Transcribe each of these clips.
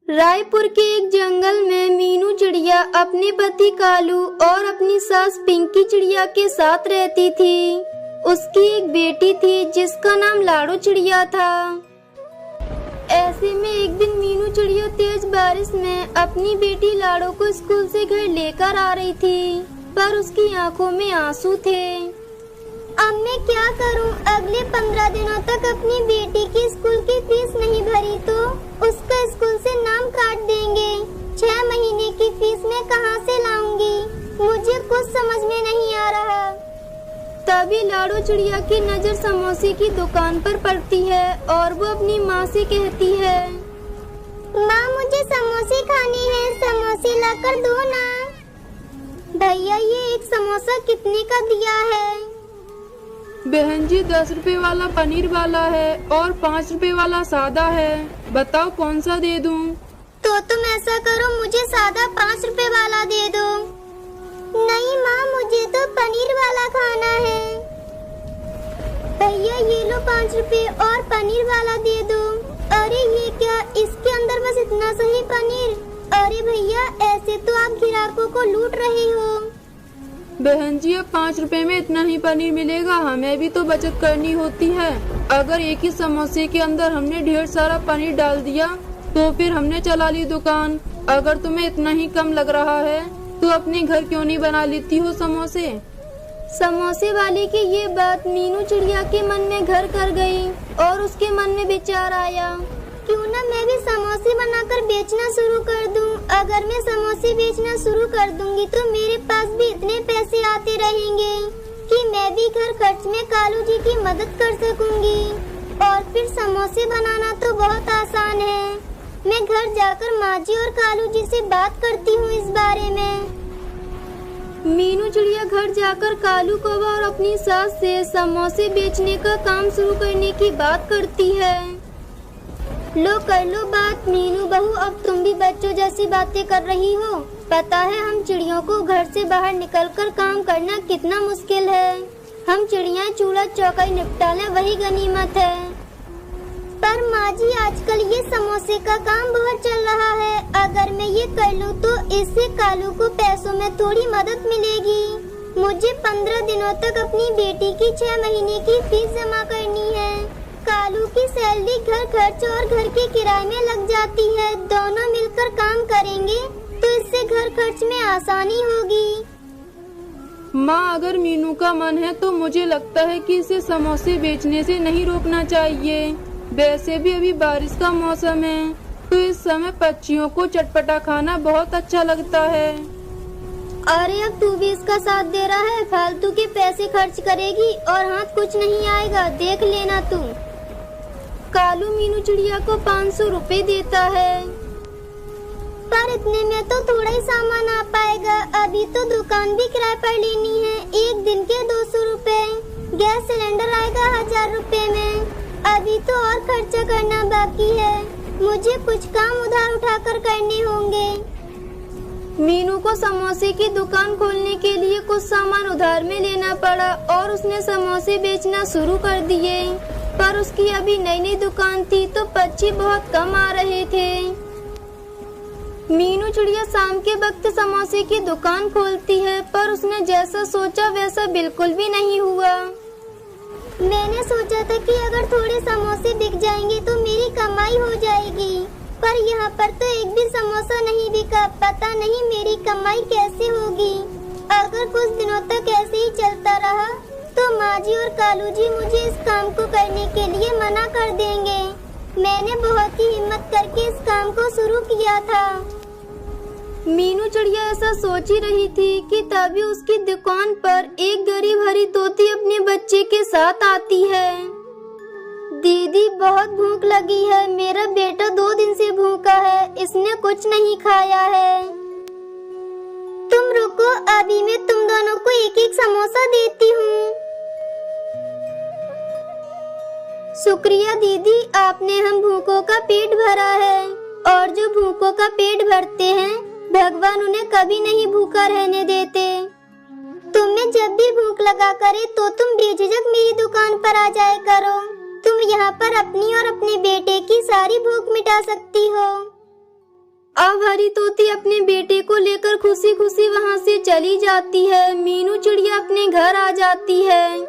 रायपुर के एक जंगल में मीनू चिड़िया अपने पति कालू और अपनी सास पिंकी चिड़िया के साथ रहती थी। उसकी एक बेटी थी जिसका नाम लाडो चिड़िया था। ऐसे में एक दिन मीनू चिड़िया तेज बारिश में अपनी बेटी लाडो को स्कूल से घर लेकर आ रही थी, पर उसकी आंखों में आंसू थे। अब मैं क्या करूं? अगले 15 दिनों तक अपनी बेटी की स्कूल की फीस नहीं भरी तो उसका स्कूल से नाम काट देंगे। 6 महीने की फीस मैं कहां से लाऊंगी? मुझे कुछ समझ में नहीं आ रहा। तभी लाडो चिड़िया की नजर समोसे की दुकान पर पड़ती है और वो अपनी माँ से कहती है, माँ मुझे समोसे खाने हैं, समोसे लाकर दो ना। भैया ये एक समोसा कितने का दिया है? बहन जी 10 रुपए वाला पनीर वाला है और 5 रुपए वाला सादा है, बताओ कौन सा दे दूं? तो तुम ऐसा करो, मुझे सादा 5 रुपए वाला दे दो। नहीं माँ मुझे तो पनीर वाला खाना है। भैया ये लो 5 रुपए और पनीर वाला दे दो। अरे ये क्या, इसके अंदर बस इतना सा ही पनीर? अरे भैया ऐसे तो आप ग्राहकों को लूट रहे हो। बहन जी अब 5 रुपए में इतना ही पनीर मिलेगा, हमें भी तो बचत करनी होती है। अगर एक ही समोसे के अंदर हमने ढेर सारा पनीर डाल दिया तो फिर हमने चला ली दुकान। अगर तुम्हें इतना ही कम लग रहा है तो अपने घर क्यों नहीं बना लेती हो समोसे? समोसे वाले की ये बात मीनू चिड़िया के मन में घर कर गई और उसके मन में विचार आया, क्यों ना मैं भी समोसे बनाकर बेचना शुरू कर दूं। अगर मैं समोसे बेचना शुरू कर दूंगी तो मेरे पास भी इतने पैसे आते रहेंगे कि मैं भी घर खर्च में कालू जी की मदद कर सकूंगी। और फिर समोसे बनाना तो बहुत आसान है। मैं घर जाकर माँ जी और कालू जी से बात करती हूँ इस बारे में। मीनू चिड़िया घर जाकर कालू कौवा और अपनी सास से समोसे बेचने का काम शुरू करने की बात करती है। लो कर लो बात मीनू बहू, अब तुम भी बच्चों जैसी बातें कर रही हो। पता है हम चिड़ियों को घर से बाहर निकलकर काम करना कितना मुश्किल है। हम चिड़िया चूल्हा चौका निपटा लें वही गनीमत है। पर माँ जी आजकल ये समोसे का काम बहुत चल रहा है। अगर मैं ये कर लूँ तो इससे कालू को पैसों में थोड़ी मदद मिलेगी। मुझे 15 दिनों तक अपनी बेटी की 6 महीने की फीस जमा करनी है। कालू की सैलरी घर खर्च और घर के किराए में लग जाती है। दोनों मिलकर काम करेंगे तो इससे घर खर्च में आसानी होगी। माँ अगर मीनू का मन है तो मुझे लगता है कि इसे समोसे बेचने से नहीं रोकना चाहिए। वैसे भी अभी बारिश का मौसम है तो इस समय पक्षियों को चटपटा खाना बहुत अच्छा लगता है। अरे अब तू भी इसका साथ दे रहा है, फालतू के पैसे खर्च करेगी और हाथ कुछ नहीं आएगा, देख लेना तू। कालू मीनू चिड़िया को 500 रुपए देता है। पर इतने में तो थोड़ा ही सामान आ पाएगा। अभी तो दुकान भी किराए पर लेनी है। एक दिन के 200 रुपए। गैस सिलेंडर आएगा 1000 रुपए में। अभी तो और खर्चा करना बाकी है। मुझे कुछ काम उधार उठाकर करने होंगे। मीनू को समोसे की दुकान खोलने के लिए कुछ सामान उधार में लेना पड़ा और उसने समोसे बेचना शुरू कर दिए। पर उसकी अभी नई नई दुकान थी तो पक्षी बहुत कम आ रहे थे। मीनू चिड़िया शाम के वक्त समोसे की दुकान खोलती है, पर उसने जैसा सोचा वैसा बिल्कुल भी नहीं हुआ। मैंने सोचा था कि अगर थोड़े समोसे बिक जाएंगे तो मेरी कमाई हो जाएगी, पर यहाँ पर तो एक भी समोसा नहीं बिका। पता नहीं मेरी कमाई कैसे होगी। अगर कुछ दिनों तक ऐसे ही चलता रहा तो माँ जी और कालू जी मुझे इस काम को करने के लिए मना कर देंगे। मैंने बहुत ही हिम्मत करके इस काम को शुरू किया था। मीनू चिड़िया ऐसा सोच ही रही थी कि तभी उसकी दुकान पर एक गरीब हरी तोती अपने बच्चे के साथ आती है। दीदी बहुत भूख लगी है, मेरा बेटा 2 दिन से भूखा है, इसने कुछ नहीं खाया है। तुम रुको, अभी मैं तुम दोनों को एक एक समोसा देती हूँ। शुक्रिया दीदी, आपने हम भूखों का पेट भरा है। और जो भूखों का पेट भरते हैं भगवान उन्हें कभी नहीं भूखा रहने देते। तुम्हें जब भी भूख लगा करे तो तुम बेझिझक मेरी दुकान पर आ जाया करो। तुम यहाँ पर अपनी और अपने बेटे की सारी भूख मिटा सकती हो। अब हरी तोती अपने बेटे को लेकर खुशी खुशी वहाँ से चली जाती है। मीनू चिड़िया अपने घर आ जाती है,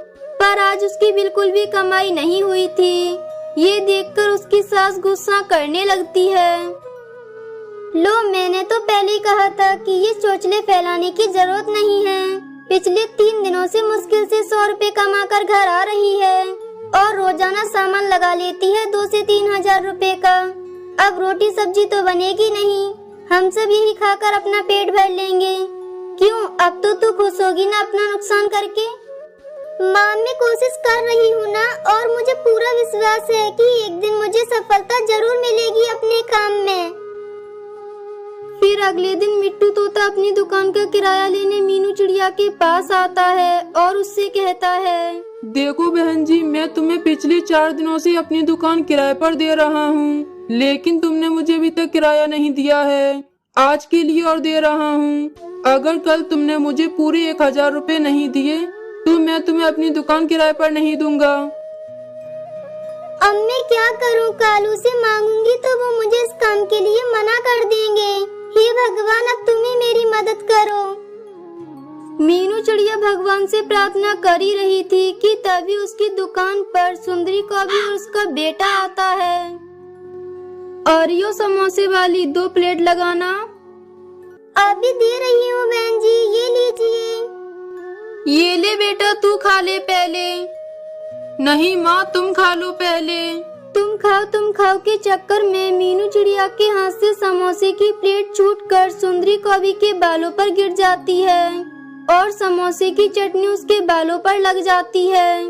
पर आज उसकी बिल्कुल भी कमाई नहीं हुई थी। ये देखकर उसकी सास गुस्सा करने लगती है। लो, मैंने तो पहले ही कहा था कि ये चोचले फैलाने की जरूरत नहीं है। पिछले 3 दिनों से मुश्किल से 100 रुपए कमाकर घर आ रही है और रोजाना सामान लगा लेती है 2 से 3 हजार रुपए का। अब रोटी सब्जी तो बनेगी नहीं, हम सब यही खाकर अपना पेट भर लेंगे। क्यों, अब तो तू खुश होगी ना अपना नुकसान करके? माँ, मैं कोशिश कर रही हूँ ना, और मुझे पूरा विश्वास है कि एक दिन मुझे सफलता जरूर मिलेगी अपने काम में। फिर अगले दिन मिट्टू तोता अपनी दुकान का किराया लेने मीनू चिड़िया के पास आता है और उससे कहता है, देखो बहन जी, मैं तुम्हें पिछले 4 दिनों से अपनी दुकान किराए पर दे रहा हूँ, लेकिन तुमने मुझे अभी तक किराया नहीं दिया है। आज के लिए और दे रहा हूँ। अगर कल तुमने मुझे पूरे 1000 रुपए नहीं दिए तो मैं तुम्हें अपनी दुकान किराए पर नहीं दूंगा। अब मैं क्या करूं? कालू से मांगूंगी तो वो मुझे इस काम के लिए मना कर देंगे। हे भगवान, अब तुम ही मेरी मदद करो। मीनू चिड़िया भगवान से प्रार्थना कर ही रही थी कि तभी उसकी दुकान पर सुंदरी कौवी और उसका बेटा आता है। ओरियो समोसे वाली 2 प्लेट लगाना। अभी दे रही हूँ बहन जी, ये लीजिए। ये ले बेटा, तू खा ले पहले। नहीं माँ, तुम खा लो पहले। तुम खाओ के चक्कर में मीनू चिड़िया के हाथ से समोसे की प्लेट छूटकर सुंदरी कौवी के बालों पर गिर जाती है और समोसे की चटनी उसके बालों पर लग जाती है।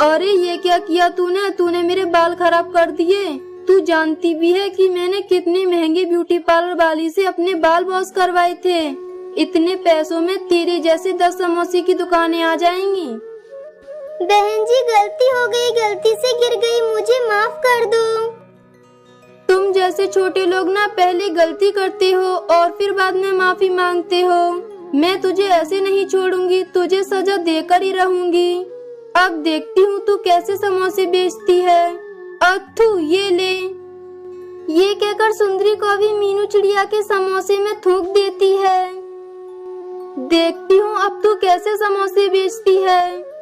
अरे ये क्या किया तूने मेरे बाल खराब कर दिए। तू जानती भी है कि मैंने कितने महंगे ब्यूटी पार्लर वाली से अपने बाल वॉश करवाए थे। इतने पैसों में तेरे जैसे 10 समोसे की दुकानें आ जाएंगी। बहन जी, गलती हो गई, गलती से गिर गई, मुझे माफ कर दो। तुम जैसे छोटे लोग ना पहले गलती करते हो और फिर बाद में माफी मांगते हो। मैं तुझे ऐसे नहीं छोड़ूंगी, तुझे सजा देकर ही रहूंगी। अब देखती हूँ तू कैसे समोसे बेचती है। अथू, ये ले। ये कहकर सुंदरी कौवी मीनू चिड़िया के समोसे में थूक देती है। देखती हूँ अब तू कैसे समोसे बेचती है।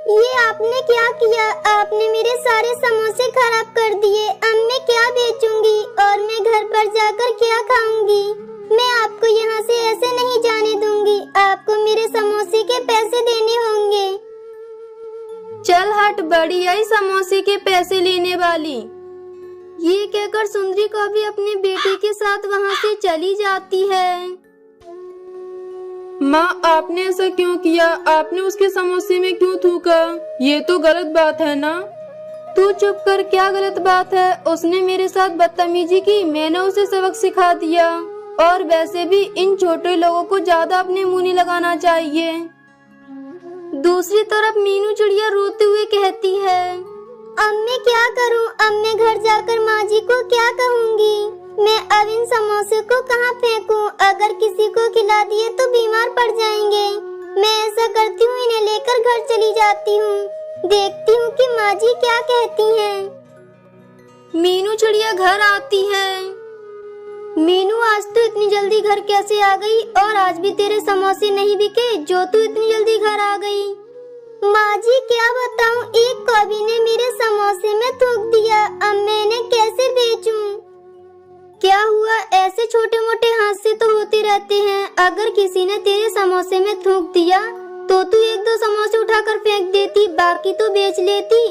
ये आपने क्या किया? आपने मेरे सारे समोसे खराब कर दिए। अब मैं क्या बेचूंगी और मैं घर पर जाकर क्या खाऊंगी? मैं आपको यहाँ से ऐसे नहीं जाने दूंगी। आपको मेरे समोसे के पैसे देने होंगे। चल हट, बड़ी आई समोसे के पैसे लेने वाली। ये कहकर सुंदरी कौवी अपने बेटे के साथ वहाँ से चली जाती है। माँ, आपने ऐसा क्यों किया? आपने उसके समोसे में क्यों थूका? ये तो गलत बात है ना। तू चुप कर, क्या गलत बात है? उसने मेरे साथ बदतमीजी की, मैंने उसे सबक सिखा दिया। और वैसे भी इन छोटे लोगों को ज्यादा अपने मुंह नहीं लगाना चाहिए। दूसरी तरफ मीनू चिड़िया रोते हुए कहती है, अब मैं क्या करूं? अब मैं घर जाकर माँ जी को क्या कहूँगी? मैं अब इन समोसे को कहाँ फेंकूं? अगर किसी को खिला दिए तो बीमार पड़ जाएंगे। मैं ऐसा करती हूँ, इन्हें लेकर घर चली जाती हूँ। देखती हूँ कि माँ जी क्या कहती हैं। मीनू चिड़िया घर आती है। मीनू, आज तू इतनी जल्दी घर कैसे आ गई? और आज भी तेरे समोसे नहीं बिके जो तू इतनी जल्दी घर आ गई? माँ जी, क्या बताऊँ, एक कौवी ने मेरे समोसे में थूक दिया। अब मैं इन्हें कैसे बेचूं? क्या हुआ? ऐसे छोटे मोटे हादसे तो होते रहते हैं। अगर किसी ने तेरे समोसे में थूक दिया तो तू 1-2 समोसे उठाकर फेंक देती, बाकी तो बेच लेती।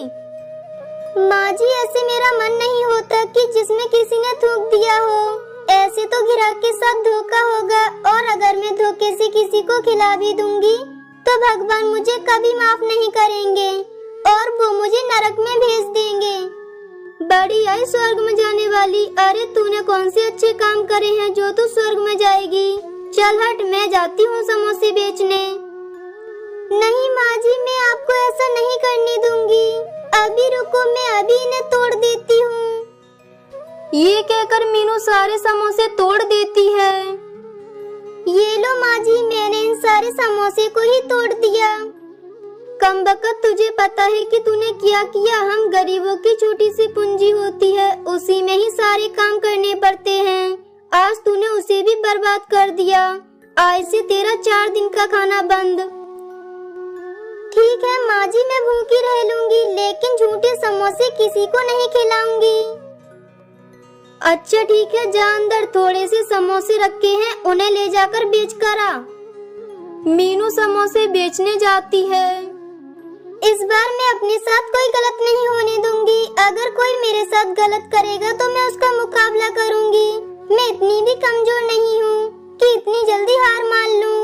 माँ जी, ऐसे मेरा मन नहीं होता कि जिसमें किसी ने थूक दिया हो। ऐसे तो ग्राहक के साथ धोखा होगा, और अगर मैं धोखे से किसी को खिला भी दूंगी तो भगवान मुझे कभी माफ नहीं करेंगे और वो मुझे नरक में भेज देंगे। बड़ी आई स्वर्ग में जाने वाली। अरे तूने कौन से अच्छे काम करे हैं जो तू स्वर्ग में जाएगी? चल हट, मैं जाती हूँ समोसे बेचने। नहीं माँ जी, मैं आपको ऐसा नहीं करने दूंगी। अभी रुको, मैं अभी इन्हें तोड़ देती हूँ। ये कहकर मीनू सारे समोसे तोड़ देती है। ये लो माँ जी, मैंने इन सारे समोसे को ही तोड़ दिया। कमबख्त, तुझे पता है कि तूने क्या किया? हम गरीबों की छोटी सी पूंजी होती है, उसी में ही सारी सारे काम करने पड़ते हैं। आज तूने उसे भी बर्बाद कर दिया। आज से तेरा 4 दिन का खाना बंद। ठीक है माँ जी, मैं भूखी रह लूंगी, लेकिन झूठे समोसे किसी को नहीं खिलाऊंगी। अच्छा ठीक है, जा अंदर थोड़े से समोसे रखे हैं, उन्हें ले जाकर बेच कर आ। मीनू समोसे बेचने जाती है। इस बार मैं अपने साथ कोई गलत नहीं होने दूंगी। अगर कोई मेरे साथ गलत करेगा तो मैं उसका मुकाबला करूंगी। मैं इतनी भी कमजोर नहीं हूँ कि इतनी जल्दी हार मान लूं।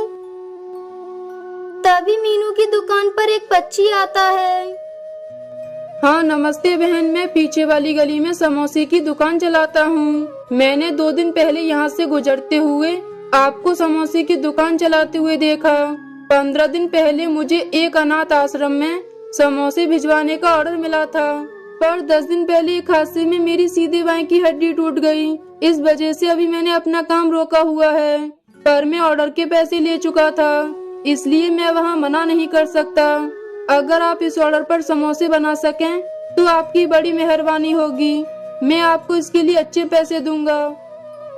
तभी मीनू की दुकान पर एक पक्षी आता है। हाँ नमस्ते बहन, मैं पीछे वाली गली में समोसे की दुकान चलाता हूँ। मैंने 2 दिन पहले यहाँ से गुजरते हुए आपको समोसे की दुकान चलाते हुए देखा। 15 दिन पहले मुझे एक अनाथ आश्रम में समोसे भिजवाने का ऑर्डर मिला था, पर 10 दिन पहले एक हादसे में मेरी सीधे बाएं की हड्डी टूट गई। इस वजह से अभी मैंने अपना काम रोका हुआ है, पर मैं ऑर्डर के पैसे ले चुका था, इसलिए मैं वहाँ मना नहीं कर सकता। अगर आप इस ऑर्डर पर समोसे बना सकें तो आपकी बड़ी मेहरबानी होगी। मैं आपको इसके लिए अच्छे पैसे दूंगा।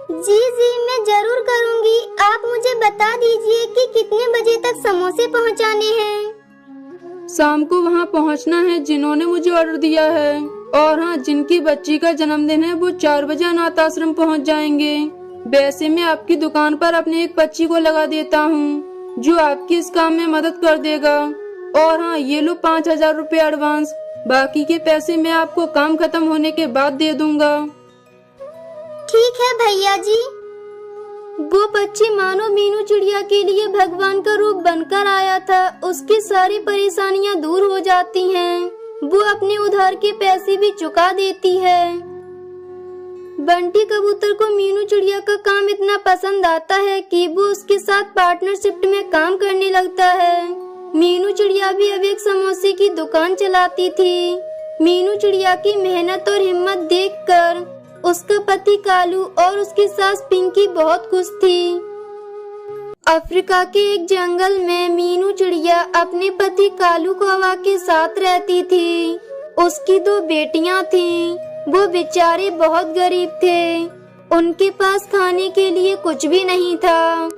जी मैं जरूर करूंगी। आप मुझे बता दीजिए कि कितने बजे तक समोसे पहुंचाने हैं। शाम को वहाँ पहुँचना है जिन्होंने मुझे ऑर्डर दिया है, और हाँ जिनकी बच्ची का जन्मदिन है वो 4 बजे अनाथ आश्रम पहुँच जाएंगे। वैसे मैं आपकी दुकान पर अपने एक बच्ची को लगा देता हूँ जो आपकी इस काम में मदद कर देगा। और हाँ ये लो 5000 रुपए एडवांस, बाकी के पैसे मैं आपको काम खत्म होने के बाद दे दूंगा। ठीक है भैया जी। वो पक्षी मानो मीनू चिड़िया के लिए भगवान का रूप बनकर आया था। उसकी सारी परेशानियां दूर हो जाती हैं। वो अपने उधार के पैसे भी चुका देती है। बंटी कबूतर को मीनू चिड़िया का काम इतना पसंद आता है कि वो उसके साथ पार्टनरशिप में काम करने लगता है। मीनू चिड़िया भी अब एक समोसे की दुकान चलाती थी। मीनू चिड़िया की मेहनत और हिम्मत देखकर उसका पति कालू और उसकी सास पिंकी बहुत खुश थी। अफ्रीका के एक जंगल में मीनू चिड़िया अपने पति कालू कौवा के साथ रहती थी। उसकी 2 बेटियां थीं। वो बेचारे बहुत गरीब थे। उनके पास खाने के लिए कुछ भी नहीं था।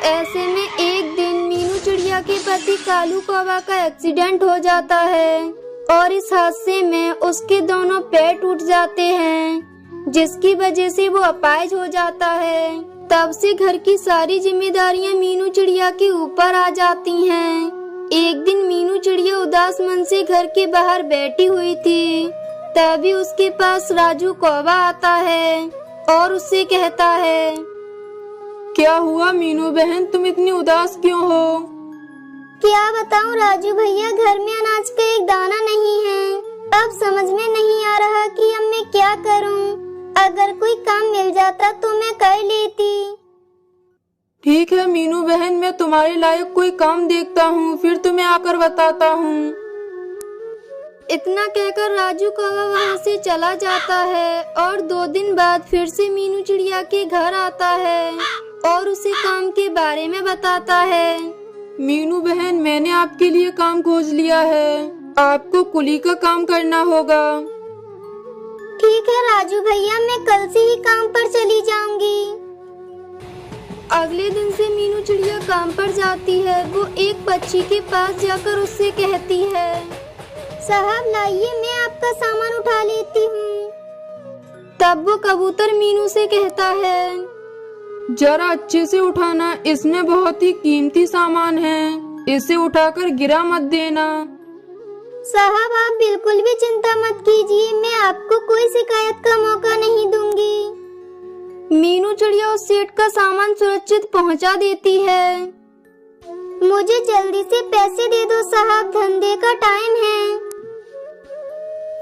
ऐसे में एक दिन मीनू चिड़िया के पति कालू कौवा का एक्सीडेंट हो जाता है और इस हादसे में उसके दोनों पैर टूट जाते हैं, जिसकी वजह से वो अपाहिज हो जाता है। तब से घर की सारी जिम्मेदारियां मीनू चिड़िया के ऊपर आ जाती हैं। एक दिन मीनू चिड़िया उदास मन से घर के बाहर बैठी हुई थी। तभी उसके पास राजू कौवा आता है और उससे कहता है, क्या हुआ मीनू बहन, तुम इतनी उदास क्यों हो? क्या बताऊं राजू भैया, घर में अनाज का एक दाना नहीं है। अब समझ में नहीं आ रहा कि अब मैं क्या करूं। अगर कोई काम मिल जाता तो मैं कर लेती। ठीक है मीनू बहन, मैं तुम्हारे लायक कोई काम देखता हूँ, फिर तुम्हें आकर बताता हूँ। इतना कहकर राजू कौवा वहाँ से चला जाता है और 2 दिन बाद फिर से मीनू चिड़िया के घर आता है और उसे काम के बारे में बताता है। मीनू बहन, मैंने आपके लिए काम खोज लिया है। आपको कुली का काम करना होगा। ठीक है राजू भैया, मैं कल से ही काम पर चली जाऊंगी। अगले दिन से मीनू चिड़िया काम पर जाती है। वो एक पक्षी के पास जाकर उससे कहती है, साहब लाइए, मैं आपका सामान उठा लेती हूँ। तब वो कबूतर मीनू से कहता है, जरा अच्छे से उठाना, इसमें बहुत ही कीमती सामान है। इसे उठाकर गिरा मत देना। साहब आप बिल्कुल भी चिंता मत कीजिए, मैं आपको कोई शिकायत का मौका नहीं दूंगी। मीनू चिड़िया उस सेठ का सामान सुरक्षित पहुंचा देती है। मुझे जल्दी से पैसे दे दो साहब, धंधे का टाइम है।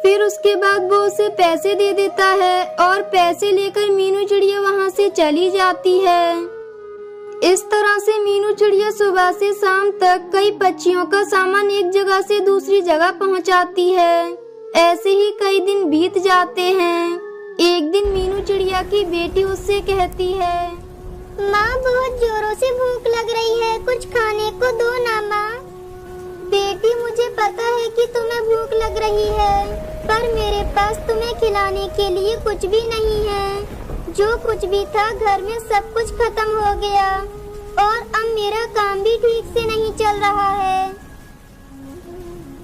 फिर उसके बाद वो उसे पैसे दे देता है और पैसे लेकर मीनू चिड़िया वहाँ से चली जाती है। इस तरह से मीनू चिड़िया सुबह से शाम तक कई पक्षियों का सामान एक जगह से दूसरी जगह पहुँचाती है। ऐसे ही कई दिन बीत जाते हैं। एक दिन मीनू चिड़िया की बेटी उससे कहती है, माँ बहुत जोरों से भूख लग रही है, कुछ खाने को दो ना माँ। बेटी, मुझे पता है कि तुम्हें भूख लग रही है, पर मेरे पास तुम्हें खिलाने के लिए कुछ भी नहीं है। जो कुछ भी था घर में सब कुछ खत्म हो गया और अब मेरा काम भी ठीक से नहीं चल रहा है।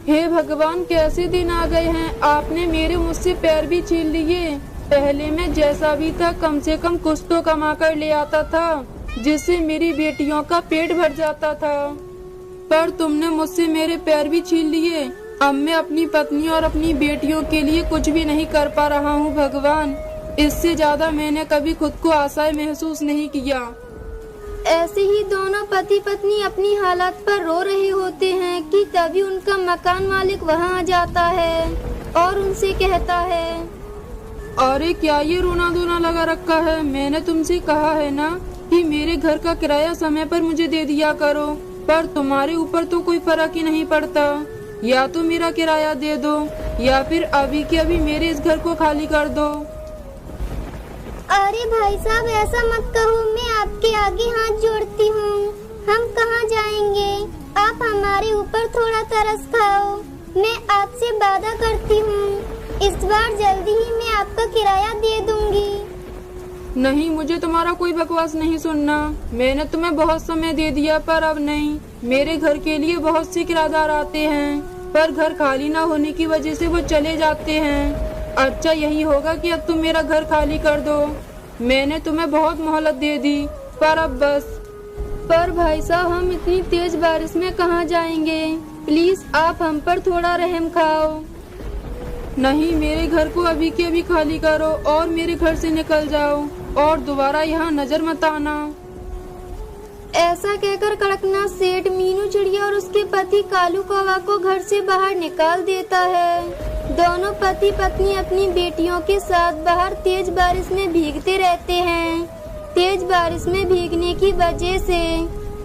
हे भगवान, कैसे दिन आ गए हैं। आपने मेरे मुझसे पैर भी छीन लिए। पहले मैं जैसा भी था कम से कम कुछ तो कमा कर ले आता था, जिससे मेरी बेटियों का पेट भर जाता था, पर तुमने मुझसे मेरे पैर भी छीन लिए। अब मैं अपनी पत्नी और अपनी बेटियों के लिए कुछ भी नहीं कर पा रहा हूँ भगवान। इससे ज्यादा मैंने कभी खुद को असहाय महसूस नहीं किया। ऐसे ही दोनों पति पत्नी अपनी हालत पर रो रहे होते हैं कि तभी उनका मकान मालिक वहां आ जाता है और उनसे कहता है, अरे क्या ये रोना धोना लगा रखा है। मैंने तुमसे कहा है ना कि मेरे घर का किराया समय पर मुझे दे दिया करो, पर तुम्हारे ऊपर तो कोई फर्क ही नहीं पड़ता। या तो मेरा किराया दे दो या फिर अभी के अभी मेरे इस घर को खाली कर दो। अरे भाई साहब, ऐसा मत कहो, मैं आपके आगे हाथ जोड़ती हूँ। हम कहाँ जाएंगे? आप हमारे ऊपर थोड़ा तरस खाओ। मैं आपसे वादा करती हूँ, इस बार जल्दी ही मैं आपका किराया दे दूंगी। नहीं, मुझे तुम्हारा कोई बकवास नहीं सुनना। मैंने तुम्हें बहुत समय दे दिया, पर अब नहीं। मेरे घर के लिए बहुत से किराएदार आते हैं, पर घर खाली ना होने की वजह से वो चले जाते हैं। अच्छा यही होगा कि अब तुम मेरा घर खाली कर दो। मैंने तुम्हें बहुत मोहलत दे दी, पर अब बस। पर भाई साहब, हम इतनी तेज बारिश में कहाँ जाएंगे? प्लीज आप हम पर थोड़ा रहम खाओ। नहीं, मेरे घर को अभी के अभी खाली करो और मेरे घर से निकल जाओ और दोबारा यहाँ नजर मत आना। ऐसा कहकर कड़कनाथ सेठ मीनू चिड़िया और उसके पति कालू कौवा को घर से बाहर निकाल देता है। दोनों पति पत्नी अपनी बेटियों के साथ बाहर तेज बारिश में भीगते रहते हैं। तेज बारिश में भीगने की वजह से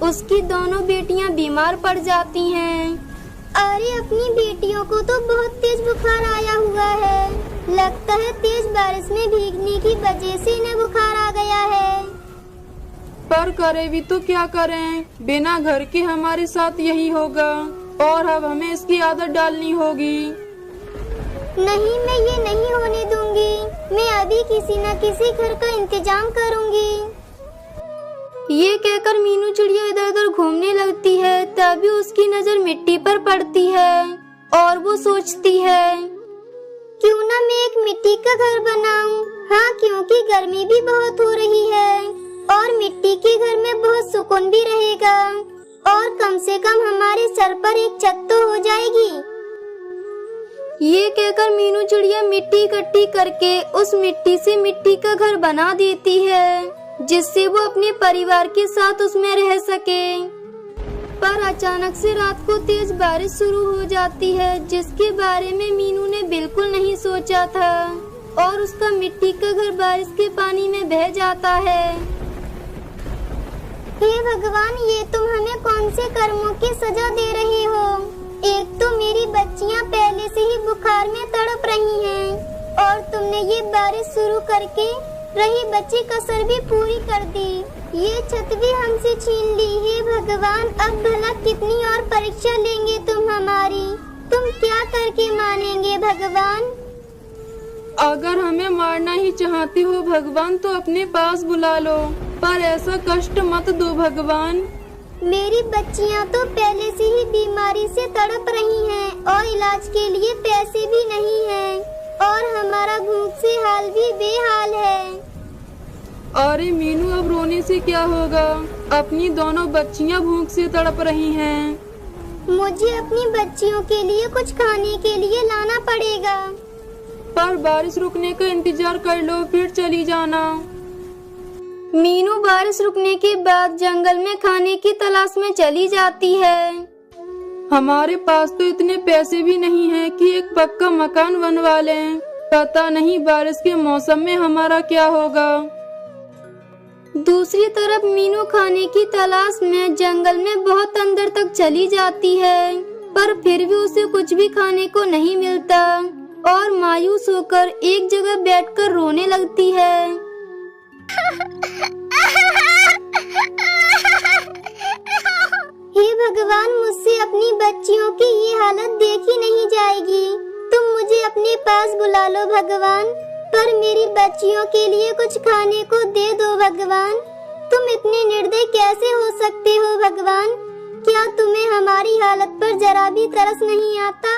उसकी दोनों बेटियां बीमार पड़ जाती हैं। अरे अपनी बेटियों को तो बहुत तेज बुखार आया हुआ है। लगता है तेज बारिश में भीगने की वजह से इन्हें बुखार आ गया है। पर करे भी तो क्या करें, बिना घर के हमारे साथ यही होगा और अब हमें इसकी आदत डालनी होगी। नहीं, मैं ये नहीं होने दूंगी। मैं अभी किसी न किसी घर का इंतजाम करूंगी। ये कहकर मीनू चिड़िया इधर उधर घूमने लगती है। तभी उसकी नजर मिट्टी पर पड़ती है और वो सोचती है, क्यों ना मैं एक मिट्टी का घर बनाऊं। हाँ, क्योंकि गर्मी भी बहुत हो रही है और मिट्टी के घर में बहुत सुकून भी रहेगा और कम से कम हमारे सर पर एक छत तो हो जाएगी। ये कहकर मीनू चिड़िया मिट्टी इकट्ठी करके उस मिट्टी से मिट्टी का घर बना देती है, जिससे वो अपने परिवार के साथ उसमें रह सके। पर अचानक से रात को तेज बारिश शुरू हो जाती है, जिसके बारे में मीनू ने बिल्कुल नहीं सोचा था और उसका मिट्टी का घर बारिश के पानी में बह जाता है। हे भगवान, ये तुम हमें कौन से कर्मों की सजा दे रहे हो? एक तो मेरी बच्चियां पहले से ही बुखार में तड़प रही हैं और तुमने ये बारिश शुरू करके रही बच्ची कसर भी पूरी कर दी। ये छत भी हमसे छीन ली। हे भगवान, अब भला कितनी और परीक्षा लेंगे तुम हमारी? तुम क्या करके मानेंगे भगवान? अगर हमें मारना ही चाहते हो भगवान तो अपने पास बुला लो, पर ऐसा कष्ट मत दो भगवान। मेरी बच्चियां तो पहले से ही बीमारी से तड़प रही हैं और इलाज के लिए पैसे भी नहीं हैं और हमारा भूख से हाल भी बेहाल है। अरे मीनू, अब रोने से क्या होगा? अपनी दोनों बच्चियां भूख से तड़प रही हैं। मुझे अपनी बच्चियों के लिए कुछ खाने के लिए लाना पड़ेगा। पर बारिश रुकने का इंतजार कर लो, फिर चली जाना। मीनू बारिश रुकने के बाद जंगल में खाने की तलाश में चली जाती है। हमारे पास तो इतने पैसे भी नहीं हैं कि एक पक्का मकान बनवा लें। पता नहीं बारिश के मौसम में हमारा क्या होगा। दूसरी तरफ मीनू खाने की तलाश में जंगल में बहुत अंदर तक चली जाती है, पर फिर भी उसे कुछ भी खाने को नहीं मिलता और मायूस होकर एक जगह बैठकर रोने लगती है। हे भगवान, मुझसे अपनी बच्चियों की ये हालत देखी नहीं जाएगी। तुम मुझे अपने पास बुला लो भगवान, पर मेरी बच्चियों के लिए कुछ खाने को दे दो भगवान। तुम इतने निर्दयी कैसे हो सकते हो भगवान? क्या तुम्हें हमारी हालत पर जरा भी तरस नहीं आता?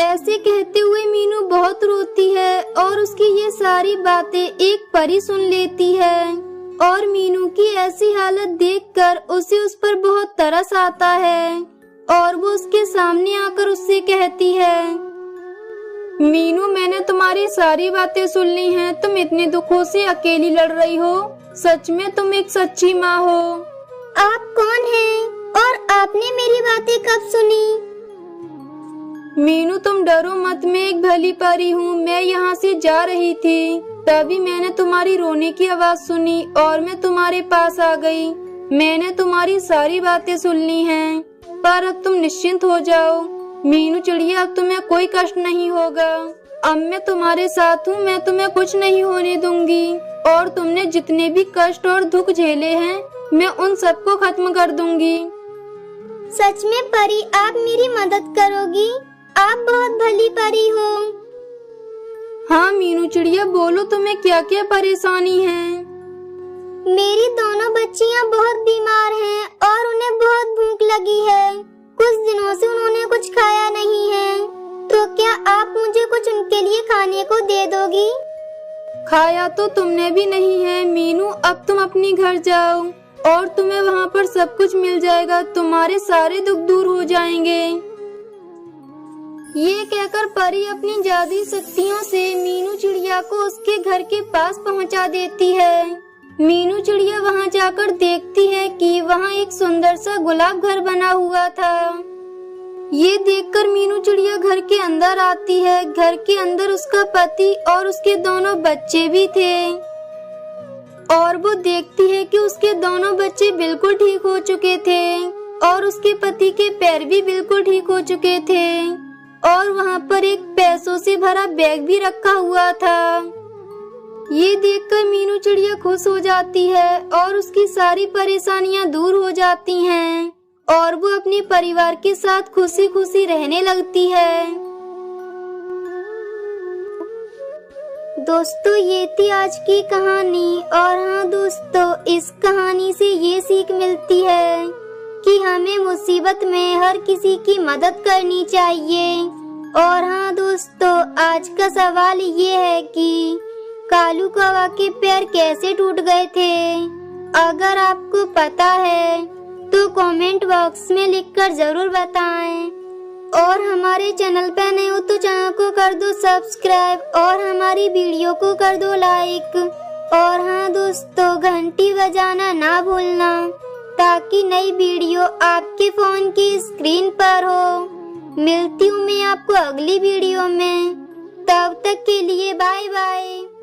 ऐसे कहते हुए मीनू बहुत रोती है और उसकी ये सारी बातें एक परी सुन लेती है और मीनू की ऐसी हालत देखकर उसे उस पर बहुत तरस आता है और वो उसके सामने आकर उससे कहती है, मीनू, मैंने तुम्हारी सारी बातें सुन ली हैं। तुम इतने दुखों से अकेली लड़ रही हो। सच में तुम एक सच्ची माँ हो। आप कौन हैं और आपने मेरी बातें कब सुनी? मीनू, तुम डरो मत, मैं एक भली परी हूँ। मैं यहाँ से जा रही थी, तभी मैंने तुम्हारी रोने की आवाज सुनी और मैं तुम्हारे पास आ गई। मैंने तुम्हारी सारी बातें सुन ली हैं, पर अब तुम निश्चिंत हो जाओ। मीनू चिड़िया, अब तुम्हें कोई कष्ट नहीं होगा। अब मैं तुम्हारे साथ हूँ, मैं तुम्हें कुछ नहीं होने दूंगी और तुमने जितने भी कष्ट और दुख झेले हैं, मैं उन सबको खत्म कर दूंगी। सच में परी, आप मेरी मदद करोगी? आप बहुत भली परी हो। हाँ मीनू चिड़िया, बोलो तुम्हें क्या क्या परेशानी है? मेरी दोनों बच्चियाँ बहुत बीमार हैं और उन्हें बहुत भूख लगी है। कुछ दिनों से उन्होंने कुछ खाया नहीं है, तो क्या आप मुझे कुछ उनके लिए खाने को दे दोगी? खाया तो तुमने भी नहीं है मीनू। अब तुम अपनी घर जाओ और तुम्हें वहाँ पर सब कुछ मिल जाएगा। तुम्हारे सारे दुख दूर हो जाएंगे। ये कहकर परी अपनी जादुई शक्तियों से मीनू चिड़िया को उसके घर के पास पहुँचा देती है। मीनू चिड़िया वहाँ जाकर देखती है कि वहाँ एक सुंदर सा गुलाब घर बना हुआ था। ये देखकर मीनू चिड़िया घर के अंदर आती है। घर के अंदर उसका पति और उसके दोनों बच्चे भी थे और वो देखती है कि उसके दोनों बच्चे बिल्कुल ठीक हो चुके थे और उसके पति के पैर भी बिल्कुल ठीक हो चुके थे और वहाँ पर एक पैसों से भरा बैग भी रखा हुआ था। ये देखकर मीनू चिड़िया खुश हो जाती है और उसकी सारी परेशानियां दूर हो जाती हैं और वो अपने परिवार के साथ खुशी खुशी रहने लगती है। दोस्तों, ये थी आज की कहानी। और हाँ दोस्तों, इस कहानी से ये सीख मिलती है कि हमें मुसीबत में हर किसी की मदद करनी चाहिए। और हाँ दोस्तों, आज का सवाल ये है कि कालू कौवा के पैर कैसे टूट गए थे? अगर आपको पता है तो कमेंट बॉक्स में लिखकर जरूर बताएं। और हमारे चैनल पे नए हो तो चैनल को कर दो सब्सक्राइब और हमारी वीडियो को कर दो लाइक। और हाँ दोस्तों, घंटी बजाना ना भूलना ताकि नई वीडियो आपके फोन की स्क्रीन पर हो। मिलती हूँ मैं आपको अगली वीडियो में। तब तक के लिए बाय बाय।